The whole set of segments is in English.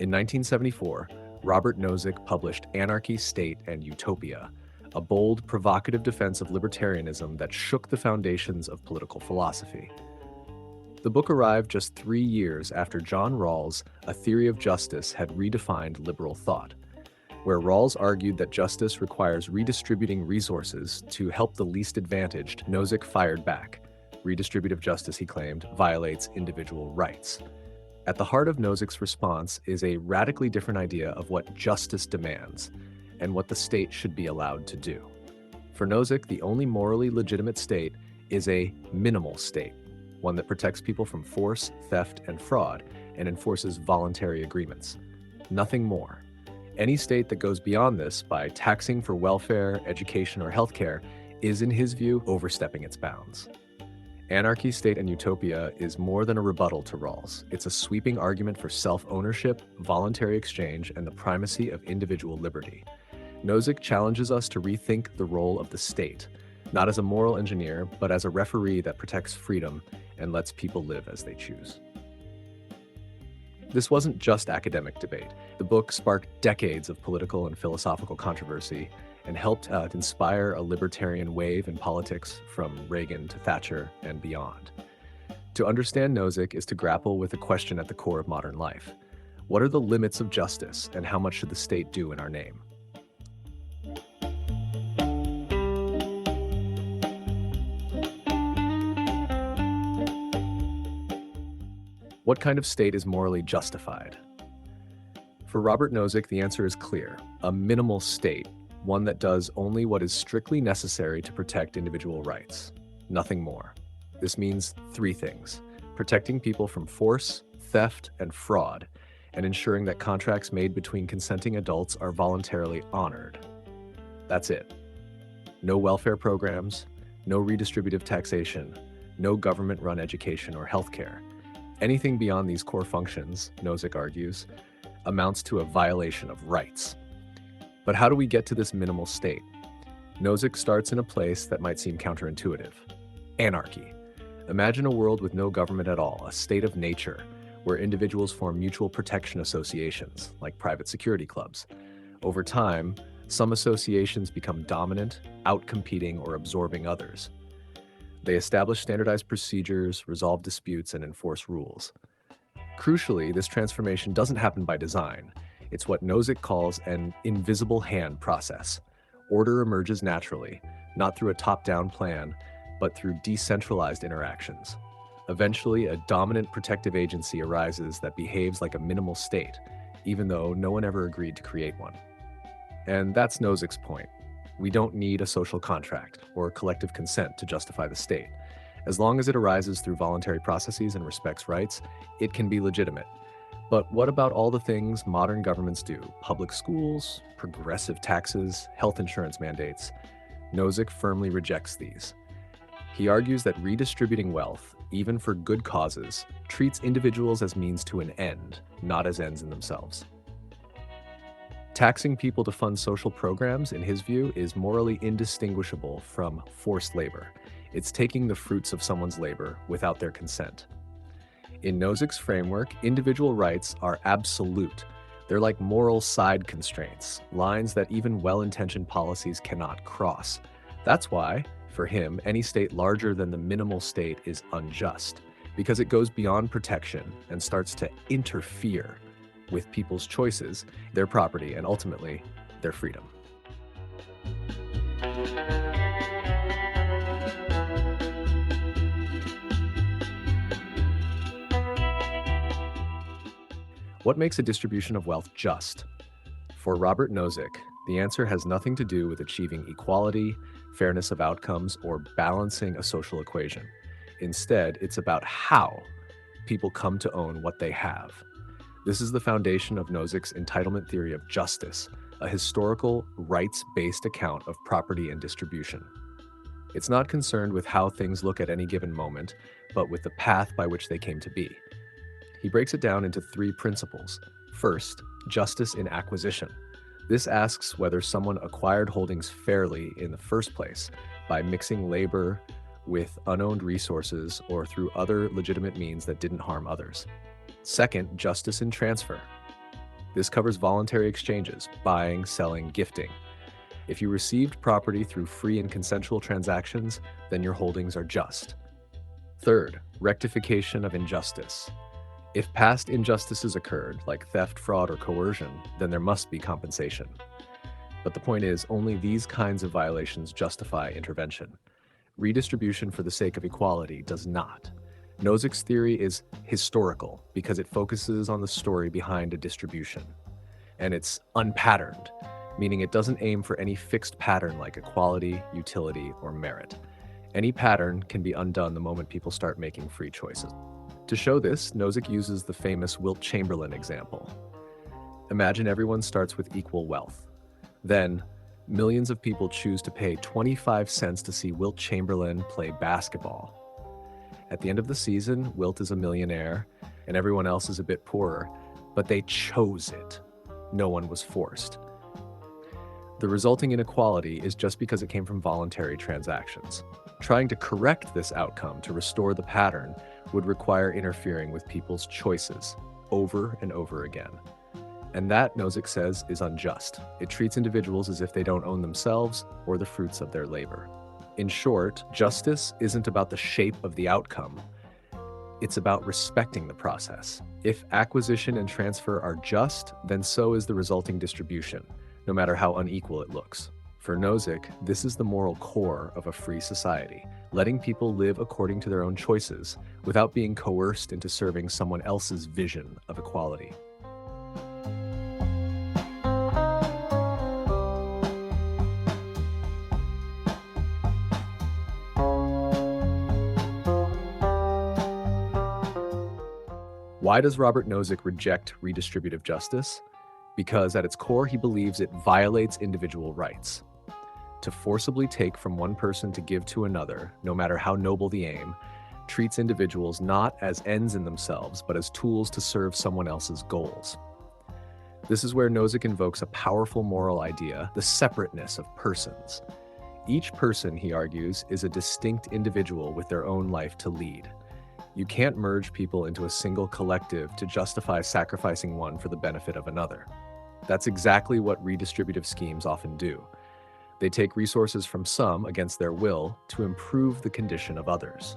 In 1974, Robert Nozick published Anarchy, State, and Utopia, a bold, provocative defense of libertarianism that shook the foundations of political philosophy. The book arrived just 3 years after John Rawls' A Theory of Justice had redefined liberal thought, where Rawls argued that justice requires redistributing resources to help the least advantaged. Nozick fired back. Redistributive justice, he claimed, violates individual rights. At the heart of Nozick's response is a radically different idea of what justice demands and what the state should be allowed to do. For Nozick, the only morally legitimate state is a minimal state, one that protects people from force, theft, and fraud, and enforces voluntary agreements. Nothing more. Any state that goes beyond this by taxing for welfare, education, or healthcare is, in his view, overstepping its bounds. Anarchy, State, and Utopia is more than a rebuttal to Rawls. It's a sweeping argument for self-ownership, voluntary exchange, and the primacy of individual liberty. Nozick challenges us to rethink the role of the state, not as a moral engineer, but as a referee that protects freedom and lets people live as they choose. This wasn't just academic debate. The book sparked decades of political and philosophical controversy and helped inspire a libertarian wave in politics from Reagan to Thatcher and beyond. To understand Nozick is to grapple with a question at the core of modern life. What are the limits of justice, and how much should the state do in our name? What kind of state is morally justified? For Robert Nozick, the answer is clear: a minimal state, one that does only what is strictly necessary to protect individual rights, nothing more. This means 3 things: protecting people from force, theft, and fraud, and ensuring that contracts made between consenting adults are voluntarily honored. That's it. No welfare programs, no redistributive taxation, no government-run education or healthcare. Anything beyond these core functions, Nozick argues, amounts to a violation of rights. But how do we get to this minimal state? Nozick starts in a place that might seem counterintuitive: anarchy. Imagine a world with no government at all, a state of nature, where individuals form mutual protection associations, like private security clubs. Over time, some associations become dominant, outcompeting or absorbing others. They establish standardized procedures, resolve disputes, and enforce rules. Crucially, this transformation doesn't happen by design. It's what Nozick calls an invisible hand process. Order emerges naturally, not through a top-down plan, but through decentralized interactions. Eventually, a dominant protective agency arises that behaves like a minimal state, even though no one ever agreed to create one. And that's Nozick's point. We don't need a social contract or collective consent to justify the state. As long as it arises through voluntary processes and respects rights, it can be legitimate. But what about all the things modern governments do? Public schools, progressive taxes, health insurance mandates? Nozick firmly rejects these. He argues that redistributing wealth, even for good causes, treats individuals as means to an end, not as ends in themselves. Taxing people to fund social programs, in his view, is morally indistinguishable from forced labor. It's taking the fruits of someone's labor without their consent. In Nozick's framework, individual rights are absolute. They're like moral side constraints, lines that even well-intentioned policies cannot cross. That's why, for him, any state larger than the minimal state is unjust, because it goes beyond protection and starts to interfere with people's choices, their property, and ultimately, their freedom. What makes a distribution of wealth just? For Robert Nozick, the answer has nothing to do with achieving equality, fairness of outcomes, or balancing a social equation. Instead, it's about how people come to own what they have. This is the foundation of Nozick's Entitlement Theory of Justice, a historical, rights-based account of property and distribution. It's not concerned with how things look at any given moment, but with the path by which they came to be. He breaks it down into 3 principles. First, justice in acquisition. This asks whether someone acquired holdings fairly in the first place by mixing labor with unowned resources or through other legitimate means that didn't harm others. Second, justice in transfer. This covers voluntary exchanges, buying, selling, gifting. If you received property through free and consensual transactions, then your holdings are just. Third, rectification of injustice. If past injustices occurred, like theft, fraud, or coercion, then there must be compensation. But the point is, only these kinds of violations justify intervention. Redistribution for the sake of equality does not. Nozick's theory is historical because it focuses on the story behind a distribution. And it's unpatterned, meaning it doesn't aim for any fixed pattern like equality, utility, or merit. Any pattern can be undone the moment people start making free choices. To show this, Nozick uses the famous Wilt Chamberlain example. Imagine everyone starts with equal wealth. Then, millions of people choose to pay 25 cents to see Wilt Chamberlain play basketball. At the end of the season, Wilt is a millionaire, and everyone else is a bit poorer, but they chose it. No one was forced. The resulting inequality is just because it came from voluntary transactions. Trying to correct this outcome to restore the pattern would require interfering with people's choices over and over again. And that, Nozick says, is unjust. It treats individuals as if they don't own themselves or the fruits of their labor. In short, justice isn't about the shape of the outcome. It's about respecting the process. If acquisition and transfer are just, then so is the resulting distribution, no matter how unequal it looks. For Nozick, this is the moral core of a free society, letting people live according to their own choices without being coerced into serving someone else's vision of equality. Why does Robert Nozick reject redistributive justice? Because at its core, he believes it violates individual rights. To forcibly take from one person to give to another, no matter how noble the aim, treats individuals not as ends in themselves, but as tools to serve someone else's goals. This is where Nozick invokes a powerful moral idea, the separateness of persons. Each person, he argues, is a distinct individual with their own life to lead. You can't merge people into a single collective to justify sacrificing one for the benefit of another. That's exactly what redistributive schemes often do. They take resources from some against their will to improve the condition of others.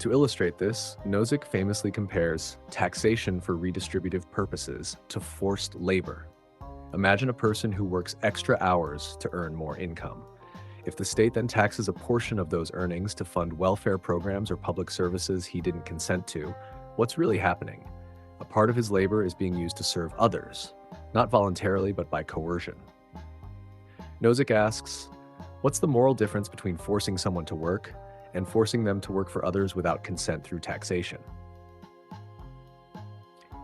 To illustrate this, Nozick famously compares taxation for redistributive purposes to forced labor. Imagine a person who works extra hours to earn more income. If the state then taxes a portion of those earnings to fund welfare programs or public services he didn't consent to, what's really happening? A part of his labor is being used to serve others, not voluntarily but by coercion. Nozick asks, what's the moral difference between forcing someone to work and forcing them to work for others without consent through taxation?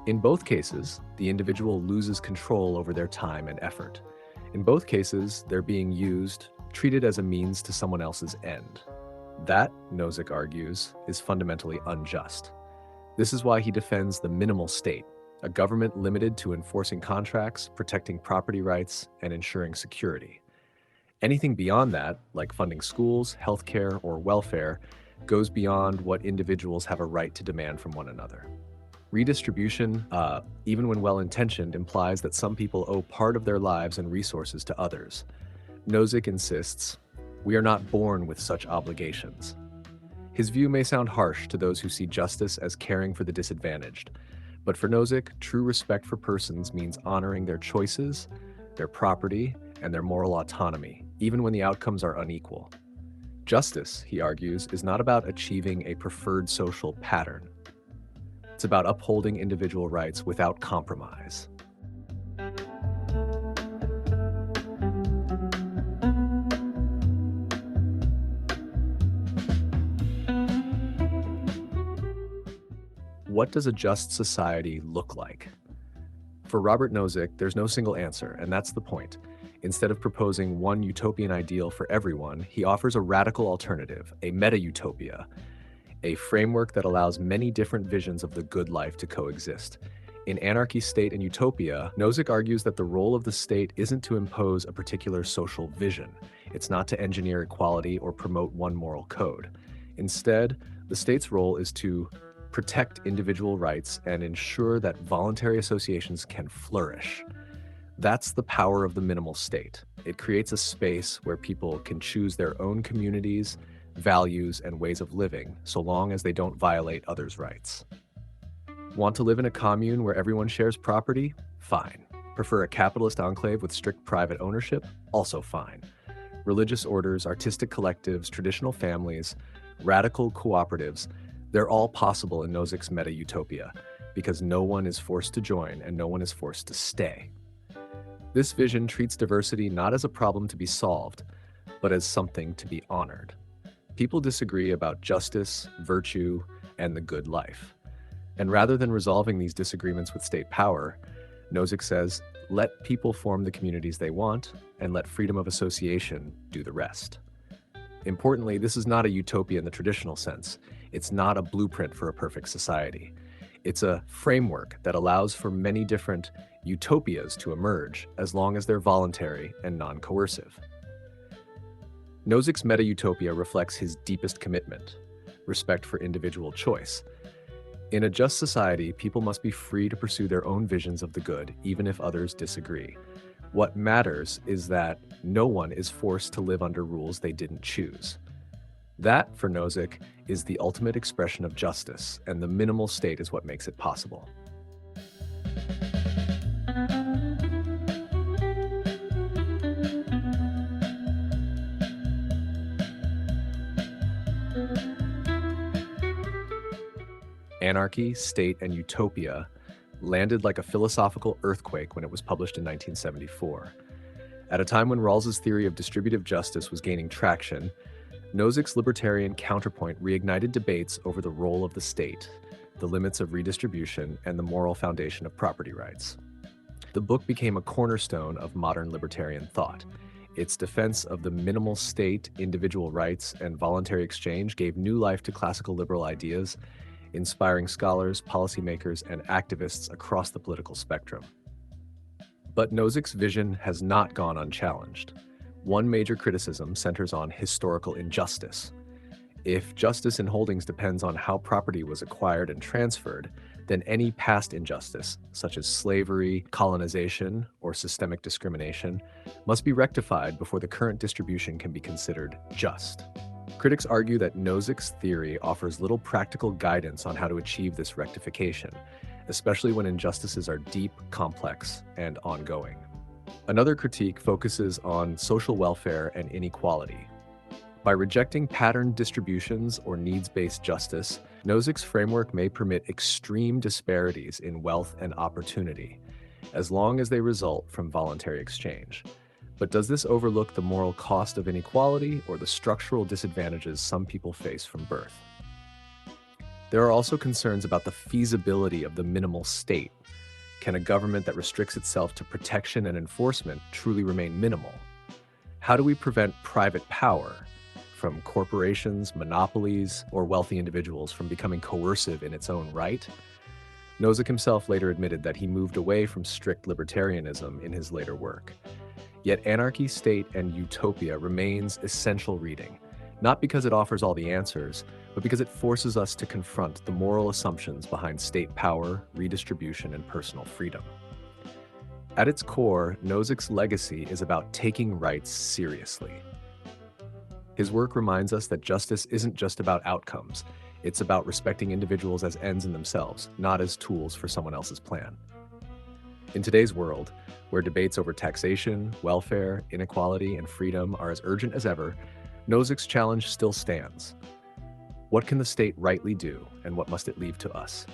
In both cases, the individual loses control over their time and effort. In both cases, they're being used, treated as a means to someone else's end. That, Nozick argues, is fundamentally unjust. This is why he defends the minimal state, a government limited to enforcing contracts, protecting property rights, and ensuring security. Anything beyond that, like funding schools, healthcare, or welfare, goes beyond what individuals have a right to demand from one another. Redistribution, even when well-intentioned, implies that some people owe part of their lives and resources to others. Nozick insists, we are not born with such obligations. His view may sound harsh to those who see justice as caring for the disadvantaged, but for Nozick, true respect for persons means honoring their choices, their property, and their moral autonomy, even when the outcomes are unequal. Justice, he argues, is not about achieving a preferred social pattern. It's about upholding individual rights without compromise. What does a just society look like? For Robert Nozick, there's no single answer, and that's the point. Instead of proposing one utopian ideal for everyone, he offers a radical alternative, a meta-utopia, a framework that allows many different visions of the good life to coexist. In Anarchy, State, and Utopia, Nozick argues that the role of the state isn't to impose a particular social vision. It's not to engineer equality or promote one moral code. Instead, the state's role is to protect individual rights, and ensure that voluntary associations can flourish. That's the power of the minimal state. It creates a space where people can choose their own communities, values, and ways of living, so long as they don't violate others' rights. Want to live in a commune where everyone shares property? Fine. Prefer a capitalist enclave with strict private ownership? Also fine. Religious orders, artistic collectives, traditional families, radical cooperatives, they're all possible in Nozick's Meta-utopia, because no one is forced to join and no one is forced to stay. This vision treats diversity not as a problem to be solved, but as something to be honored. People disagree about justice, virtue, and the good life. And rather than resolving these disagreements with state power, Nozick says, let people form the communities they want, and let freedom of association do the rest. Importantly, this is not a utopia in the traditional sense. It's not a blueprint for a perfect society. It's a framework that allows for many different utopias to emerge, as long as they're voluntary and non-coercive. Nozick's Meta-utopia reflects his deepest commitment: respect for individual choice. In a just society, people must be free to pursue their own visions of the good, even if others disagree. What matters is that no one is forced to live under rules they didn't choose. That, for Nozick, is the ultimate expression of justice, and the minimal state is what makes it possible. Anarchy, State, and Utopia landed like a philosophical earthquake when it was published in 1974. At a time when Rawls's theory of distributive justice was gaining traction, Nozick's libertarian counterpoint reignited debates over the role of the state, the limits of redistribution, and the moral foundation of property rights. The book became a cornerstone of modern libertarian thought. Its defense of the minimal state, individual rights, and voluntary exchange gave new life to classical liberal ideas, inspiring scholars, policymakers, and activists across the political spectrum. But Nozick's vision has not gone unchallenged. One major criticism centers on historical injustice. If justice in holdings depends on how property was acquired and transferred, then any past injustice, such as slavery, colonization, or systemic discrimination, must be rectified before the current distribution can be considered just. Critics argue that Nozick's theory offers little practical guidance on how to achieve this rectification, especially when injustices are deep, complex, and ongoing. Another critique focuses on social welfare and inequality. By rejecting patterned distributions or needs-based justice, Nozick's framework may permit extreme disparities in wealth and opportunity, as long as they result from voluntary exchange. But does this overlook the moral cost of inequality or the structural disadvantages some people face from birth? There are also concerns about the feasibility of the minimal state. Can a government that restricts itself to protection and enforcement truly remain minimal? How do we prevent private power, from corporations, monopolies, or wealthy individuals, from becoming coercive in its own right? Nozick himself later admitted that he moved away from strict libertarianism in his later work. Yet Anarchy, State, and Utopia remains essential reading, not because it offers all the answers, but because it forces us to confront the moral assumptions behind state power, redistribution, and personal freedom. At its core, Nozick's legacy is about taking rights seriously. His work reminds us that justice isn't just about outcomes. It's about respecting individuals as ends in themselves, not as tools for someone else's plan. In today's world, where debates over taxation, welfare, inequality, and freedom are as urgent as ever, Nozick's challenge still stands. What can the state rightly do, and what must it leave to us?